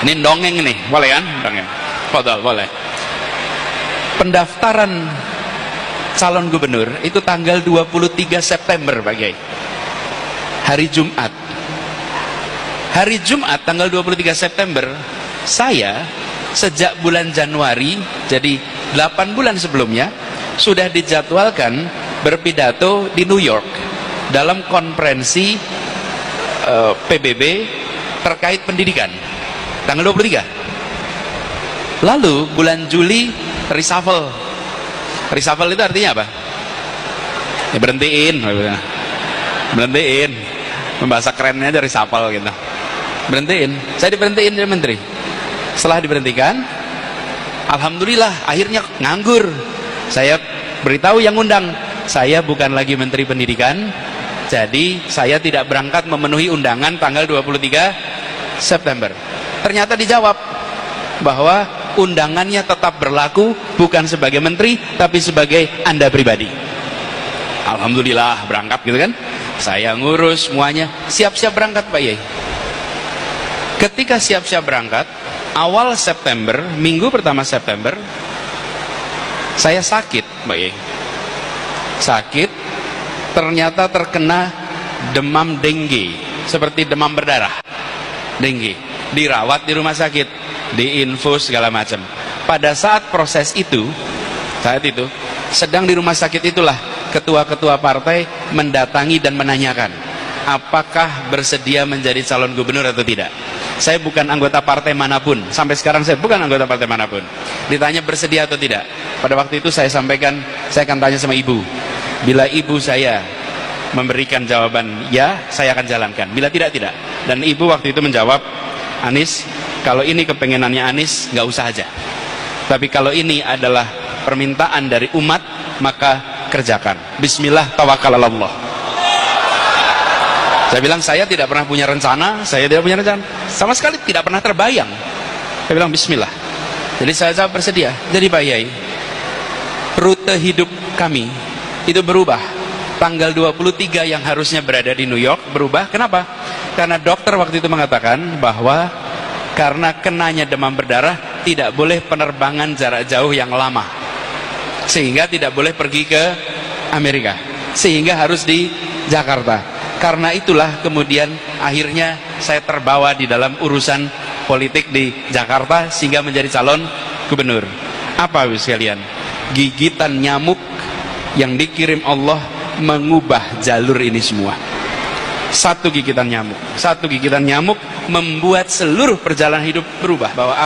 Ini dongeng nih, boleh kan? Dongeng. Fadal, boleh. Pendaftaran calon gubernur itu tanggal 23 September Pak Kiai. Hari Jumat. Hari Jumat tanggal 23 September, saya sejak bulan Januari, jadi 8 bulan sebelumnya, sudah dijadwalkan berpidato di New York dalam konferensi PBB terkait pendidikan tanggal 23. Lalu bulan Juli reshuffle. Reshuffle itu artinya apa? Ya berhentiin. Membahasa kerennya aja reshuffle gitu. Berhentiin. Saya diberhentiin jadi menteri. Setelah diberhentikan, alhamdulillah akhirnya nganggur. Saya beritahu yang undang, saya bukan lagi menteri pendidikan, jadi saya tidak berangkat memenuhi undangan tanggal 23 September. Ternyata dijawab bahwa undangannya tetap berlaku, bukan sebagai menteri tapi sebagai Anda pribadi. Alhamdulillah berangkat gitu kan. Saya ngurus semuanya, siap-siap berangkat Pak Yai. Ketika siap-siap berangkat, awal September, minggu pertama September, saya sakit Pak Yai. Sakit, ternyata terkena demam dengue, seperti demam berdarah. Dengue, dirawat di rumah sakit, diinfus segala macam. Pada saat proses itu, sedang di rumah sakit itulah ketua-ketua partai mendatangi dan menanyakan apakah bersedia menjadi calon gubernur atau tidak. Saya bukan anggota partai manapun, sampai sekarang saya bukan anggota partai manapun. Ditanya bersedia atau tidak, pada waktu itu saya sampaikan, saya akan tanya sama ibu. Bila ibu saya memberikan jawaban ya, saya akan jalankan. Bila tidak, tidak. Dan ibu waktu itu menjawab, Anies, kalau ini kepengenannya Anies, nggak usah aja. Tapi kalau ini adalah permintaan dari umat, maka kerjakan. Bismillah, tawakal Allah. Saya bilang, saya tidak pernah punya rencana, sama sekali tidak pernah terbayang. Saya bilang bismillah. Jadi saya jawab bersedia. Jadi Pak Yai, rute hidup kami itu berubah. Tanggal 23 yang harusnya berada di New York berubah. Kenapa? Karena dokter waktu itu mengatakan bahwa karena kenanya demam berdarah tidak boleh penerbangan jarak jauh yang lama, sehingga tidak boleh pergi ke Amerika, sehingga harus di Jakarta. Karena itulah kemudian akhirnya saya terbawa di dalam urusan politik di Jakarta sehingga menjadi calon gubernur. Apa Bapak sekalian? Gigitan nyamuk yang dikirim Allah mengubah jalur ini semua. Satu gigitan nyamuk membuat seluruh perjalanan hidup berubah. Bahwa